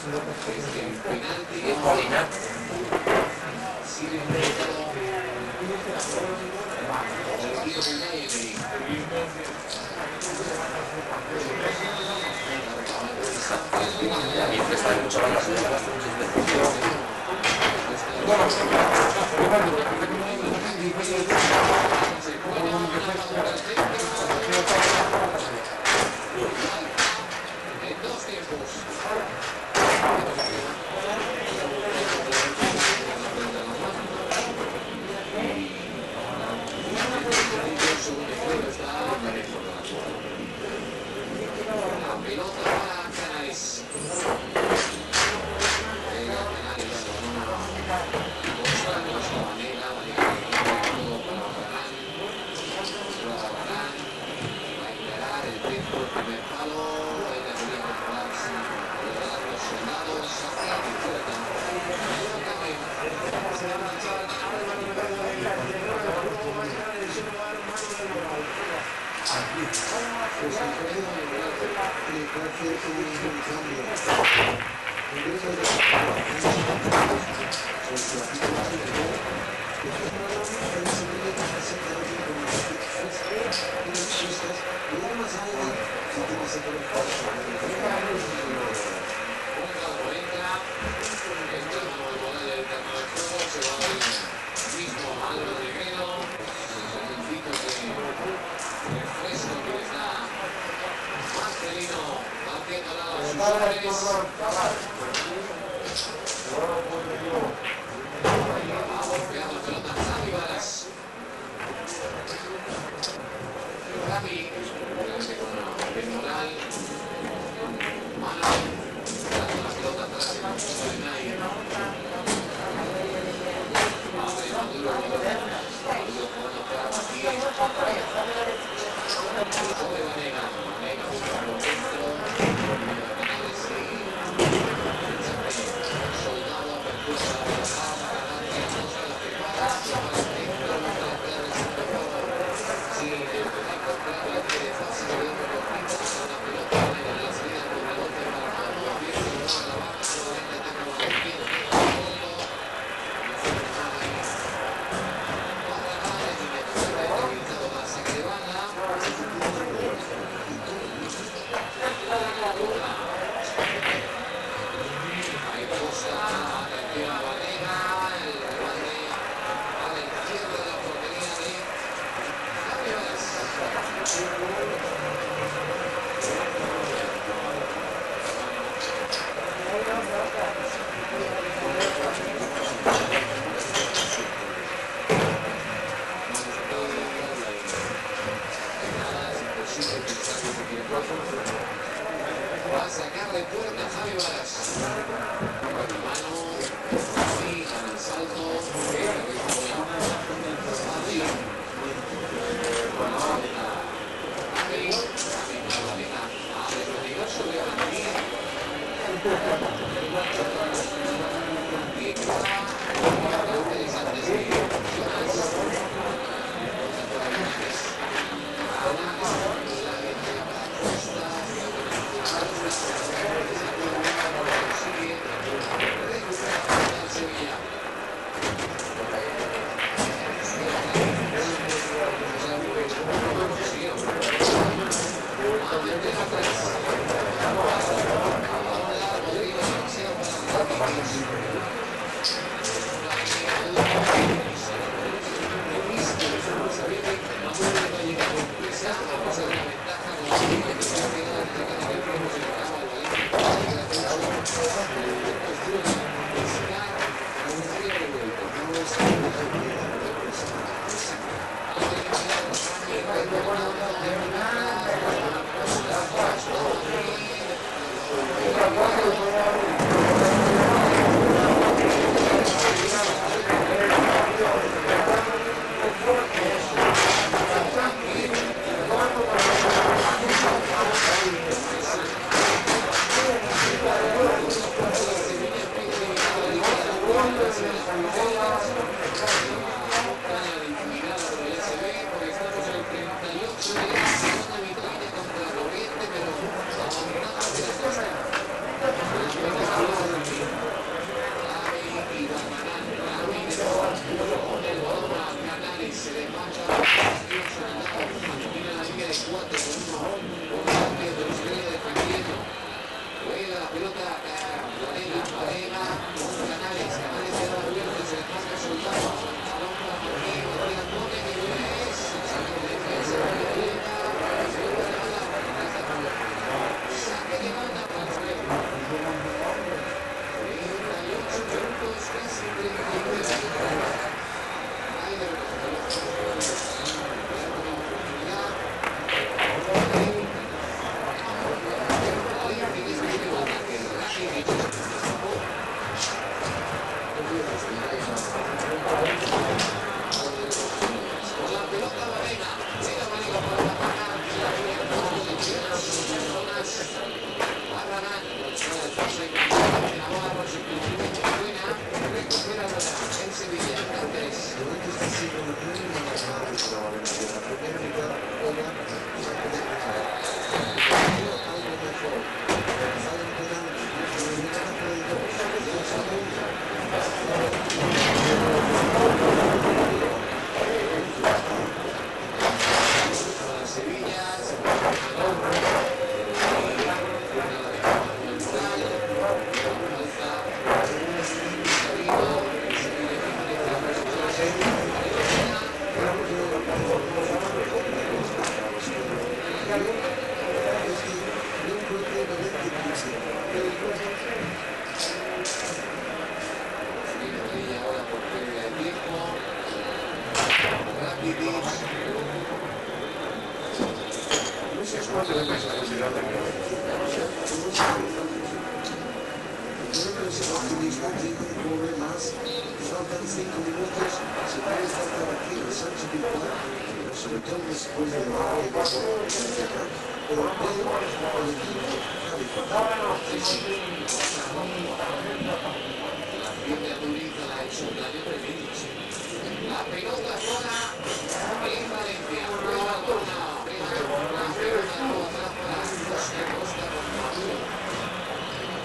penalti de Molina. Sigue inventado el Río United. También presta mucho la base. En dos tiempos. La pelota para Canales. Va a sacar de puerta Javi Varas. Mano, sí, en el salto. fiebre adulta la ha hecho un daño tremendo. La pelota fuera en Valencia. Prueba Corna. La pelota no atrás para Costa Costa con Maduro.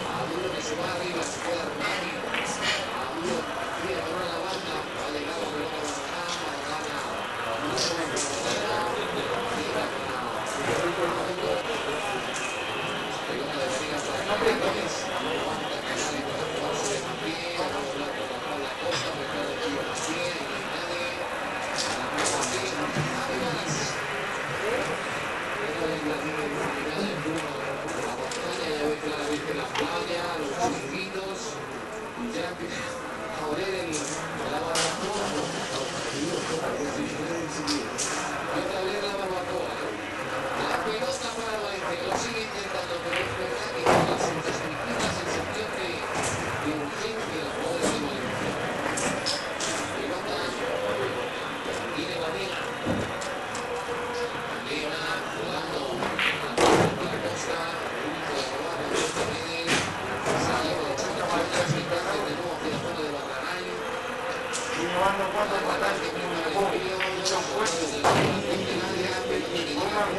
Maduro que se va arriba, se puede armar. Maduro quiere correr la banda. Va a llegar la pelota a Maradona. Pelota de Vega para Canales. Aguanta Canales para jugarse de pie. Vamos a hablar con Juan Lacosta. Mercado de tiro a pie. Y no hay nadie. A la Javi Varas. Esta es la línea iluminada del turno. La montaña ya ve claramente la playa, los chiringuitos. Ya empieza a oler la barbacoa. Empieza a oler la barbacoa. La pelota para Valencia, lo sigue intentando, pero es verdad que con las distintas sensación de urgencia los jugadores de Valencia. Pelota, tiene Vanena. Vanena jugando a la costa, único de robar, la Medel, sale con el choque para atrás, y cambia de nuevo hacia la zona de Barragán. Barragán que pinta el frío, los jugadores del área, pero que llega a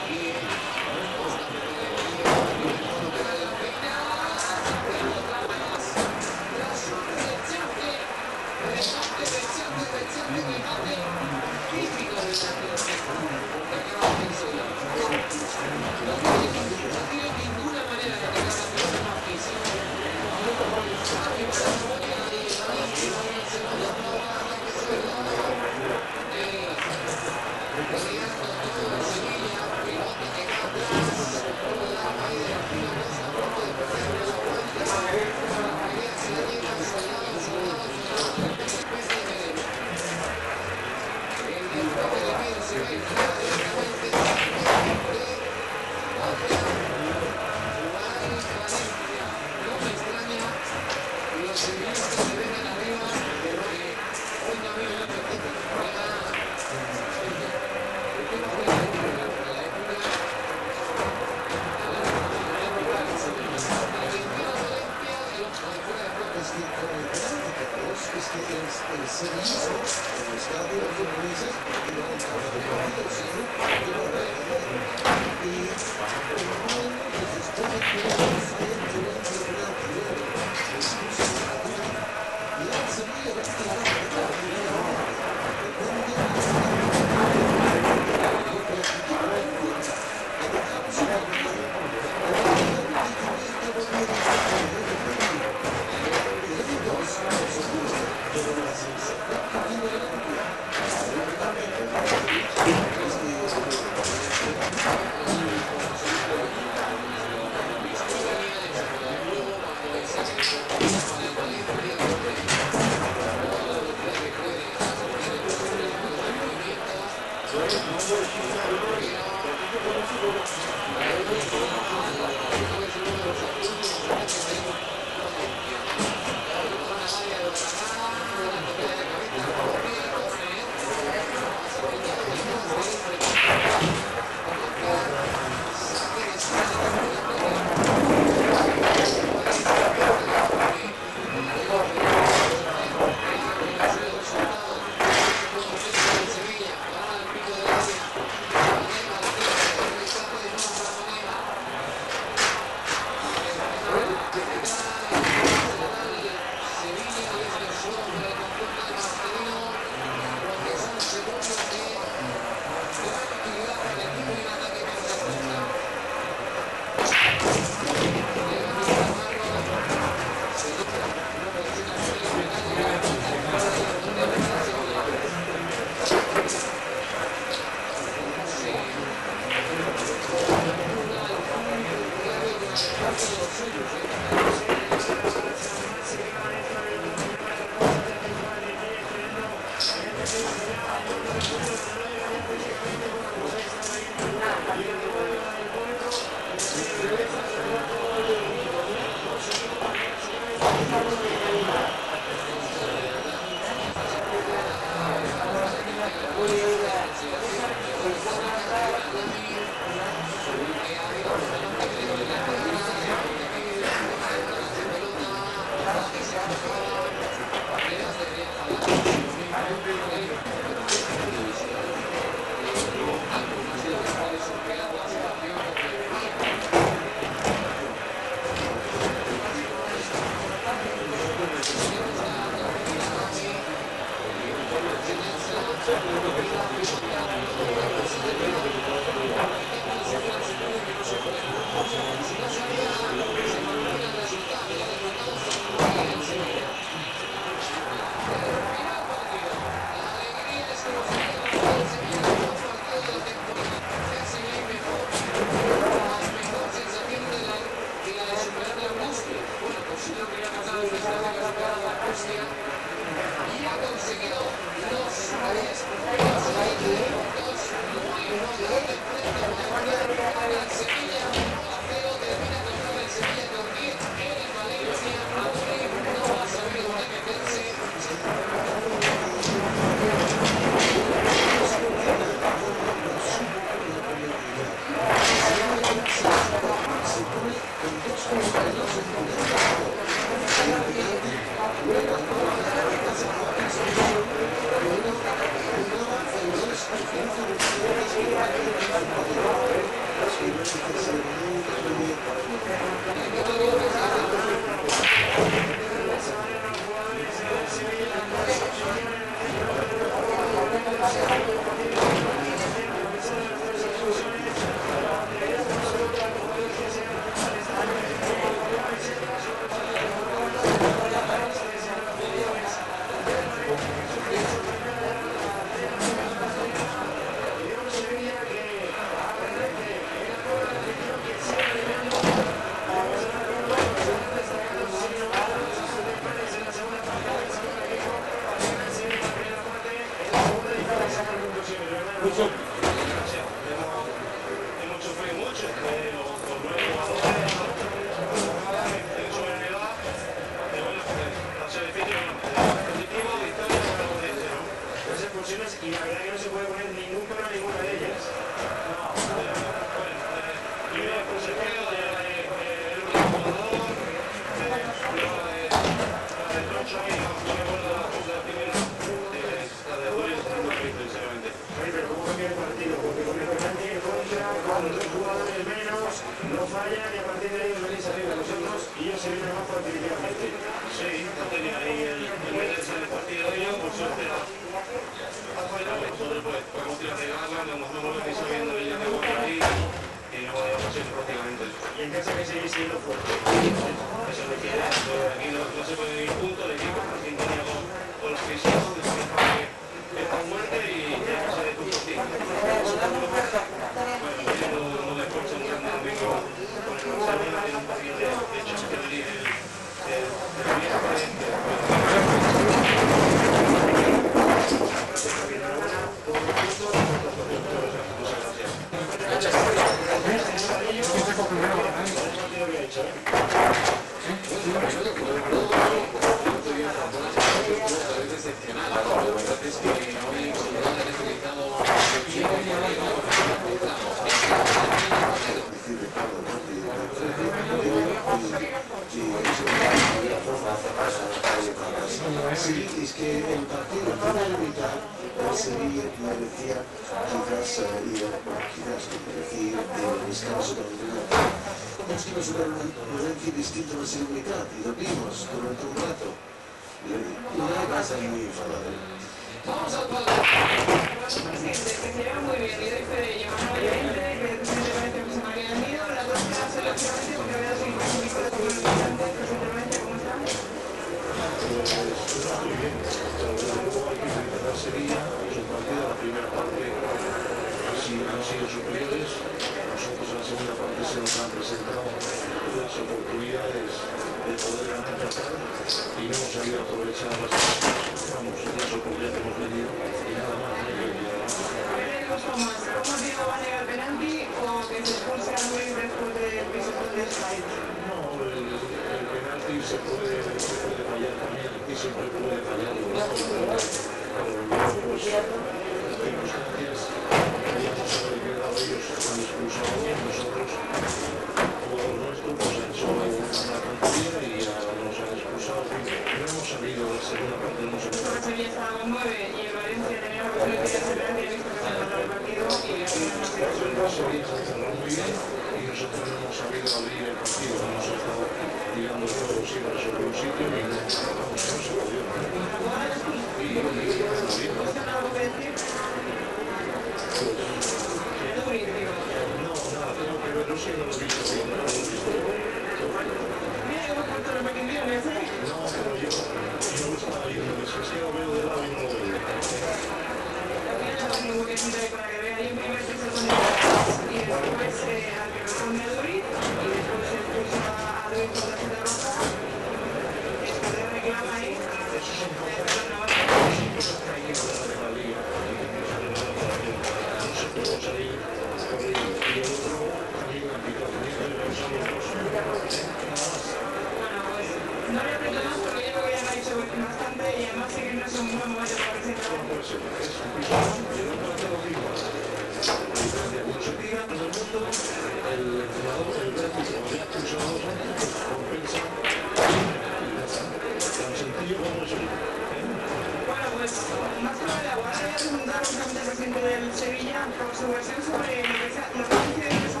Sevilla por su versión sobre lo que sea, la provincia de esa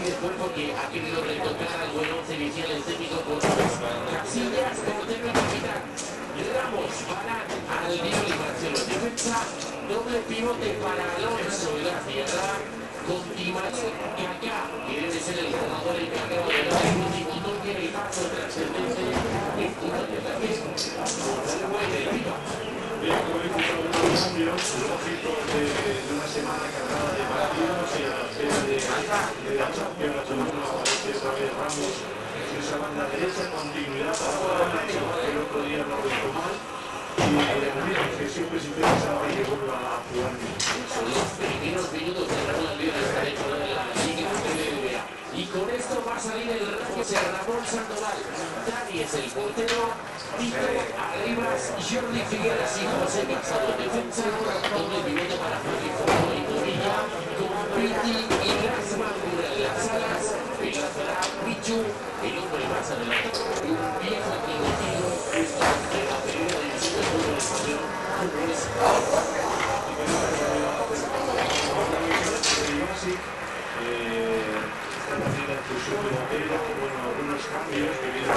después porque ha querido retocar al buen once inicial el técnico con Casillas, portero y capitán. Ramos, Barán, Albiol y Marcelo. Defensa, doble pivote para Alonso y la Sierra. Con Timarín, que acá quiere ser el jugador encargado de dar el último toque y paso trascendente. Estudiante también. Se puede ir viva. Bien, como he dicho, unos cambios lógicos de una semana cargada de partidos y a la espera de la Champions. Aparece otra vez Ramos en esa banda derecha, continuidad para Nacho, que el otro día no lo hizo mal. Y que siempre se interesa que vuelva a jugar bien. Son los primeros minutos de Raúl Albiol está dentro de la Liga BBVA. Y con esto va a salir el Rayo de Ramón Sandoval. Dani es el portero, Tito, Arribas, Jordi Figueras y José Casado en defensa. Doble pivote para Javi Forno y Tovilla. Con Piti y Grassman en las alas. Pilazará Pichu, el hombre más adelantado. Un viejo conocido. Esto de la primera división del fútbol español. Algunos cambios que vienen a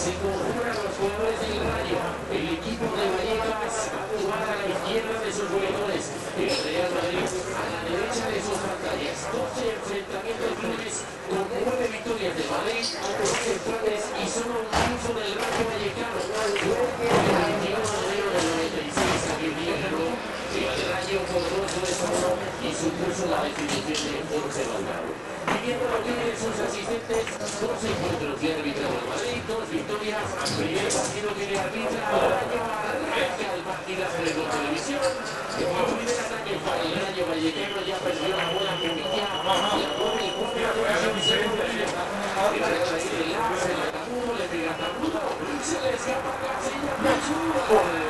Se conjuran los jugadores del Rayo. El equipo de Vallecas actuará a la izquierda de sus jugadores. El Real Madrid a la derecha de sus pantallas. 12 enfrentamientos de clubes con 9 victorias de Madrid, 2 empates y solo un triunfo del Rayo Vallecano. Fue el 21 de enero del 96 aquel día ganó el Rayo por 2-1 y supuso la definición de Jorge Valdano. Viviendo lo que tienen sus asistentes, 2 encuentros de arbitrado en Madrid, 2 victorias. Primer partido que le arbitra al Rayo, arranca el partidazo de la televisión. El primer ataque para el Rayo Vallecano, ya perdió la bola Pumilla, la pone el cuarto de la división completa. El Rayo ahí de la se la tapudo, le pega tapudo, se le escapa Casillas,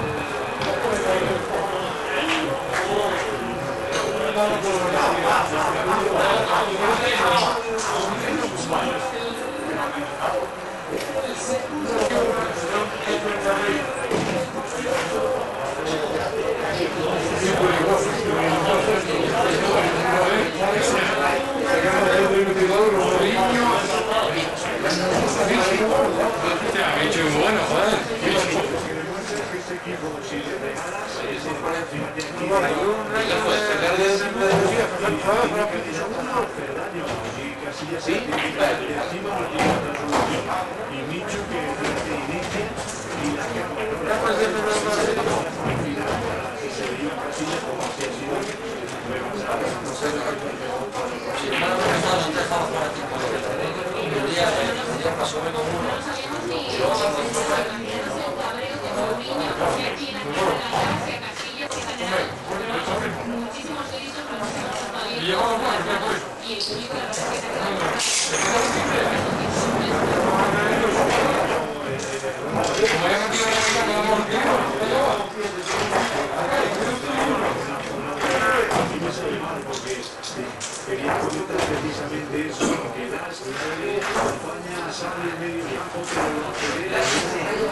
quería comentar precisamente eso, que das acompaña a Sarri en medio campo, pero no te veas,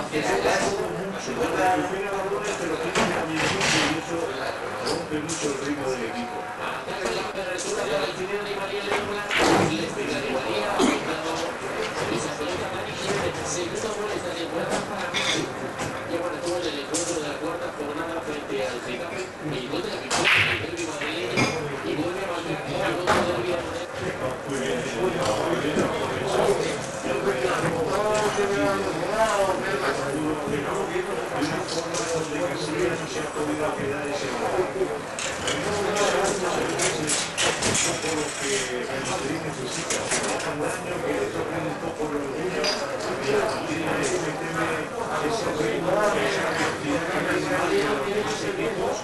que se da todo mucho, recupera balones, pero tiene también mucho y eso rompe mucho el ritmo del equipo. Segundo gol esta temporada para Messi. Lleva el gol del encuentro de la cuarta jornada frente al Getafe. El gol de la victoria del derbi madrileño y vuelve a marcar el gol del derbi. donde Casillas no se ha podido quedar ese gol. Un poco lo que el Madrid necesita, que le hagan daño, que le toquen un poco los niños, y a partir de ahí méteme ese ritmo, esa velocidad que tiene los demás equipos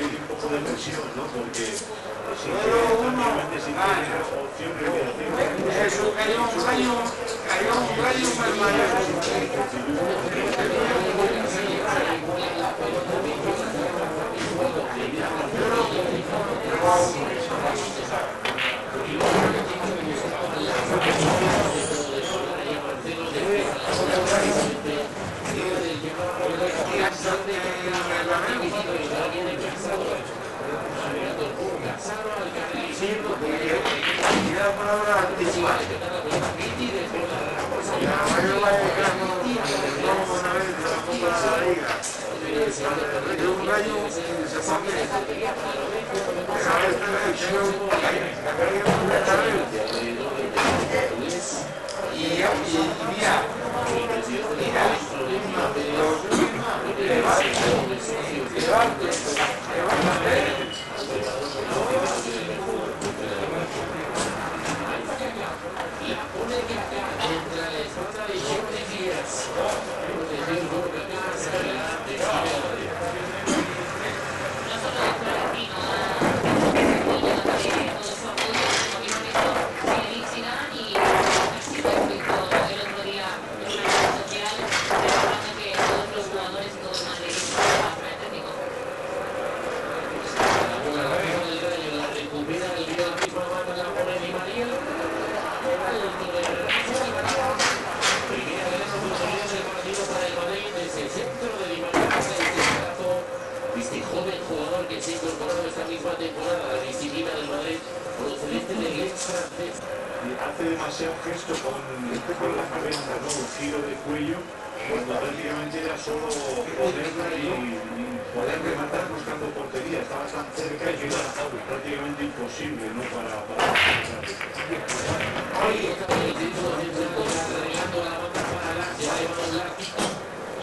un poco de presión, ¿no? Porque si prácticamente si tiene opción recreativa. Eso, cayó un rayo hace demasiado gesto con la cabeza, ¿no? Un giro de cuello, cuando prácticamente era solo ponerla y poder rematar buscando portería. Estaba tan cerca que era prácticamente imposible, ¿no? Para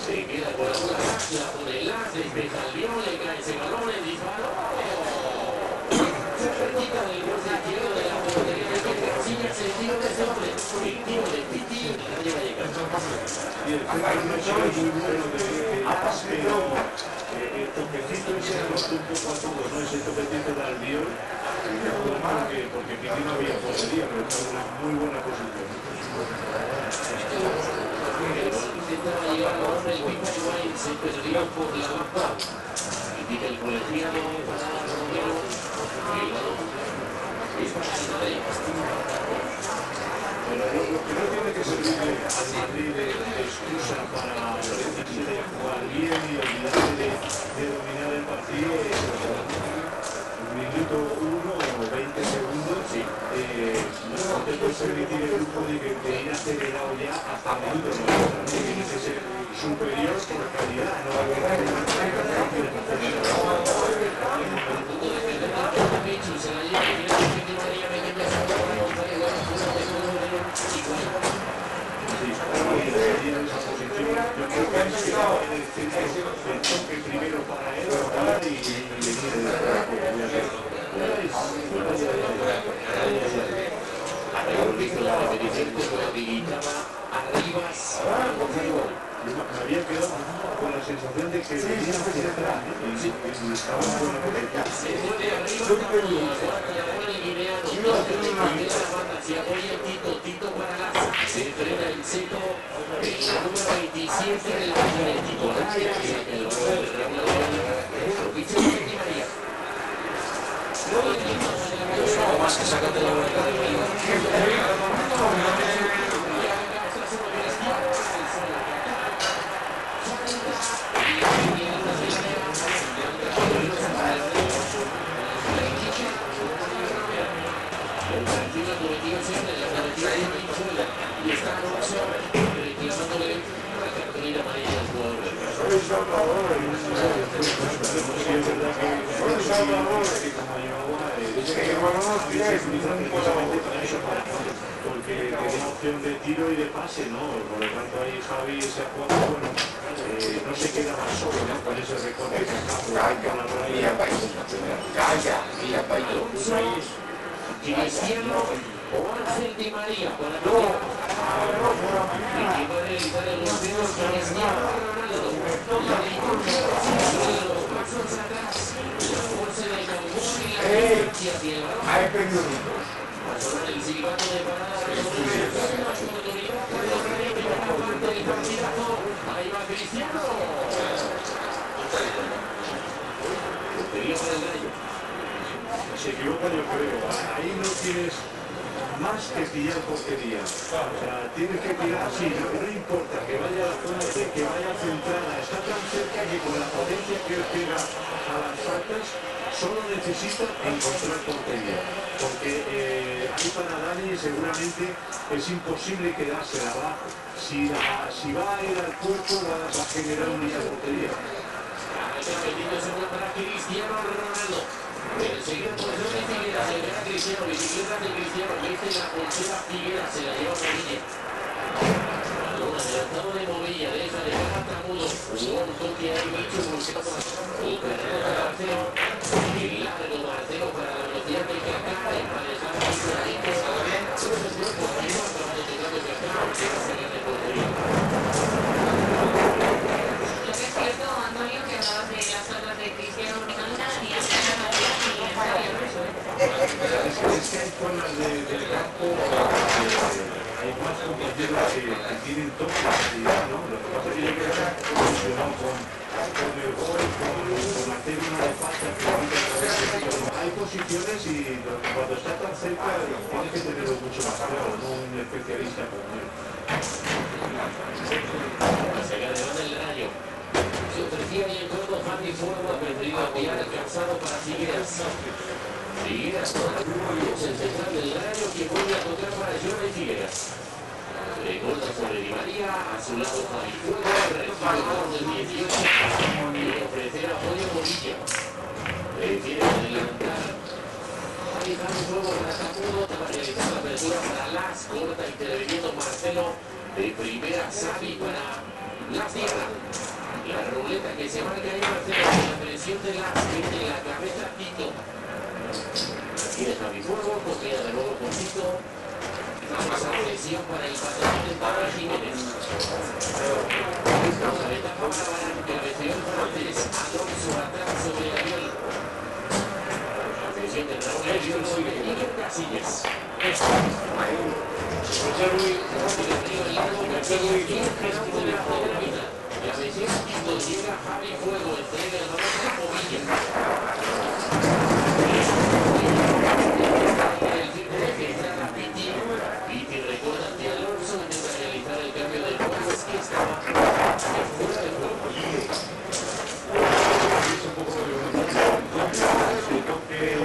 se queda por la bola, la pone las, despeja el León, le cae ese balón, el disparo. Cerquita del borde izquierdo de la portería de Casillas, el tiro de ese hombre, el tiro de Piti, la lleva a llegar. Y el centro no es muy bueno de Las, pero el toquecito ese anotó un poco a todos, ¿no? Ese toquecito de Albiol, porque Piti no había portería, pero estaba en una muy buena posición. Intentaba llegar a hombre, el Pipa Iguay se perdió por la baja. Indica el colegiado para Romero. El balón es para el Madrid. Pero lo que no tiene que servirle al Madrid de excusa para olvidarse de jugar bien y olvidarse de dominar el partido es un minuto 1 o 20 segundos. No te puedes permitir el lujo de ir acelerado ya hasta el minuto 90. Tienes que ser superior por calidad, no primero para él me había quedado con la sensación de que venía hacia atrás y estaban con la pelota. Se mueve arriba, se apoya el Tito para Laza, se enfrenta el Seco, el número 27 del baño del titular, el gol del Raúl Di María. Más que sacan de la vuelta de porque tenía opción de tiro y de pase, ¿no? Por lo tanto ahí Javi se ha jugado, bueno, no se queda más solo, ¿no? Con ese recorte que Cristiano o Ángel Di María para que va a realizar el golpeo Cristiano Ronaldo. La distancia de los pasos atrás, la fuerza de Cambón y la distancia hacia el balón. Va a sonar el silbato de parada sobre la oportunidad para los Reyes de la parte del partidazo. Ahí va Cristiano. Sería para el Rayo. Se equivoca, yo creo. Ahí no tienes más que pillar portería. O sea, tienes que tirar así, no importa que vaya a la zona de que vaya centrada. Está tan cerca que con la potencia que él pega a las faltas, solo necesita encontrar portería. Porque ahí para Dani seguramente es imposible quedársela. Si va a ir al cuerpo, va a generar una portería. Metido seguro para Cristiano Ronaldo. Enseguida por Jordi Figueras, se verá Cristiano, bicicleta de Cristiano, mete la pulsera Figueras, se la lleva Movilla. Balón adelantado de Movilla, deja de cara a Tramudo. Un toque ahí, Micho, buscando el terreno de Marcelo. Y largo Marcelo para la velocidad de Kaká, emparejada por ahí, que está bien. Todo el cuerpo arriba, acabando de tocar de Kaká, que va a salir de portería. Lo que es cierto, Antonio, que hablabas de las faltas de Cristiano Ronaldo y hasta Es que hay zonas del campo hay más compañeros que tienen toque de actividad, ¿no? Lo que pasa es que yo creo que está funcionado con el gol, con hacer una de falta. Hay posiciones y cuando está tan cerca tienes que tenerlo mucho más claro, no un especialista como él. Se queda de banda el Rayo. Se ofrecía y en juego Javi Fuego ha preferido enviar el cansado para Figueras. Figueras con el central del Rayo que vuelve a tocar para Jordi Figueras. Recorta sobre Di María, a su lado Javi Fuego, recibe el gol del 18 y ofrecer apoyo a Movilla. Prefiere adelantar. Javi Fuego para Tamudo, para realizar la apertura para Las, corta interviniendo Marcelo. De primera Xavi para Las Tierra. La ruleta que se marca ahí Marcelo con la presión de Las, mete la cabeza Tito. Tiene Javi Fuego, copia de nuevo con Tito. Vamos a presión para el patrón de Pablo Jiménez. La ventaja para Barán, cabeceó el francés. Alonso atrás sobre Gabriel. La presión de Raúl Eriol sobre Iker Casillas. Cabecea Tito, llega Javi Fuego, entrega el balón a Movilla. El tiempo de centrar a Piti. Piti recorta ante Alonso, intenta realizar el cambio de juegos que estaba fuera de juego. Es un poco de toque de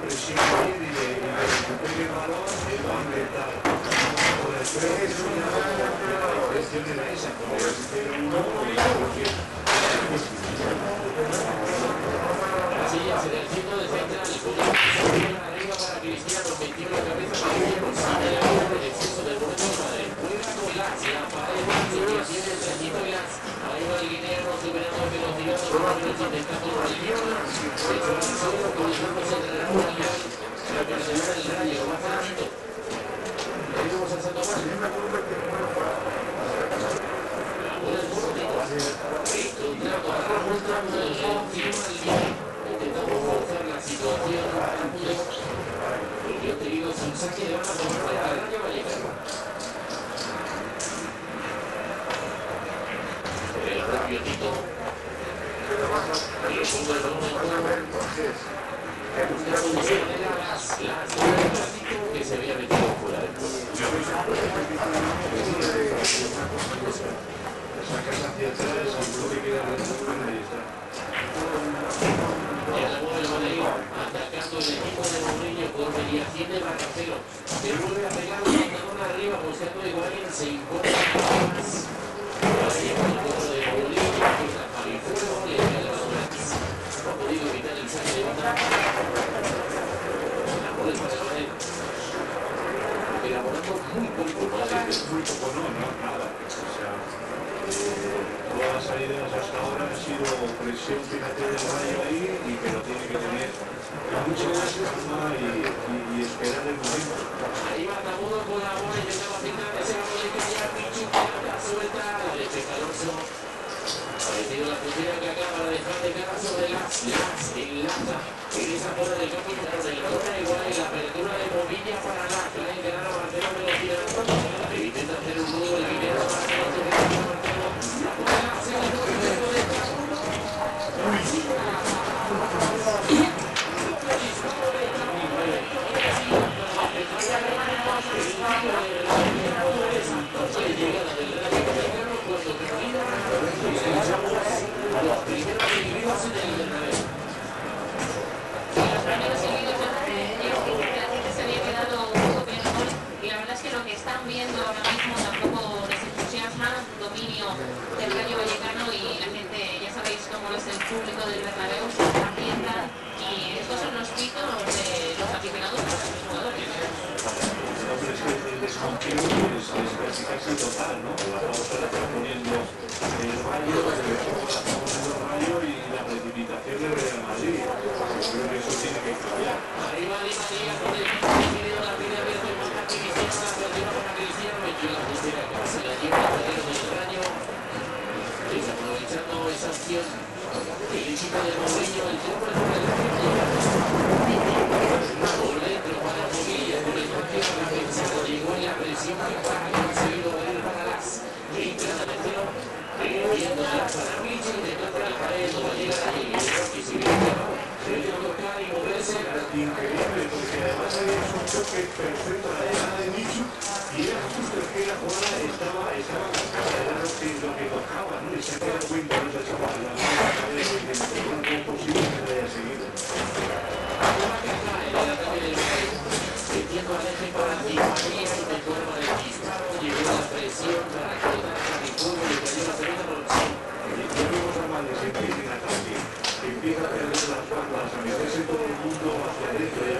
presión y de recupere el balón y va a intentar. Creo que es una cuestión de la esa, como el 0-1 Casillas en el centro de central, con la posición arriba para Cristiano, metió la cabeza para el consigue la bola del exceso del momento de Madrid. Juega con Las, la pared que tiene el trayecto de Las. Ahí va el guineano superando a velocidad, intentando por el guión. Se echó al suelo con el cuerpo central al guión. La persona del Rayo, lo va a hacer Tito. Ahí vamos a Santo Tomás. La bola es por Tito. Encontrando a Ramón Tramudo, encima al guión. Intentamos forzar la situación a Tramudo. Lo que ha tenido es un saque de banda por parte del Rayo Vallecano. El propio Tito. Y le pongo el balón en juego. Busca posición de Las Tito que se había metido fuera del juego. sacas hacia atrás, seguro que queda la y ahí está. Ya la mueve el Madrid, atacando el equipo de Mourinho con mediación de Marcelo. Se vuelve a pegar un pantalón arriba. buscando Higuaín, se impone más. Ahí está el cuadro de Bolívar, que está para el fuego, le da el balón gratis. No ha podido evitar el saque de banda. La bola para la pared. Elaborando muy poco, muy poco, no, nada. O sea, todas las salidas hasta ahora han sido presión, fíjate, del Rayo ahí, pero tiene que tener mucha más calma y esperar el momento. ahí va Tamudo con la bola, intentaba aplicar ese balón de Cañar, Pichu, pelota suelta, la de Alonso. Ha metido la puntera que acaba de dejar de cara sobre las enlaza en esa zona del campo interno del corner, igual en la apertura de Movilla para la encarada Marcelo Velocidad. Intenta hacer un nudo el Guinero Marcelo, que tiene Marcelo. La puntera hacia el corner de Tamudo. Están viendo ahora mismo tampoco les entusiasma dominio del Rayo Vallecano y la gente, ya sabéis cómo es el público del Bernabéu, se ambientan y estos son los pitos de los aficionados para los jugadores. El desconfío es casi total, ¿no? La pausa la está poniendo el Rayo, y la precipitación del Real Madrid. Yo creo que eso tiene que cambiar. Arriba Di María con el video la pide abierto y marca Cristiano, la perdida para Cristiano, metió la puntera que se la lleva al terreno del Rayo. Desaprovechando esa acción, el equipo de Mourinho, el tiempo de por dentro para Movilla, con el partido repensado, llegó en la presión que ha conseguido venir para las intervención, viendo la para Michi, de contra la pared, no va a llegar ahí, y si viene debe tocar y moverse. Increíble, porque además había un choque perfecto a la llegada de Michu y era justo que la jugada estaba marcada, era lo que tocaba, ¿no? Y se ha quedado cuenta de esa chaval, la de que no es posible que lo haya seguido. Metiendo al eje para Di María y de forma de disparo, llegó la presión para que el fuego le cayó la segunda producción. Ya vimos a Madrid siempre en ataque, que empieza a perder las patas, a meterse todo el mundo hacia adentro.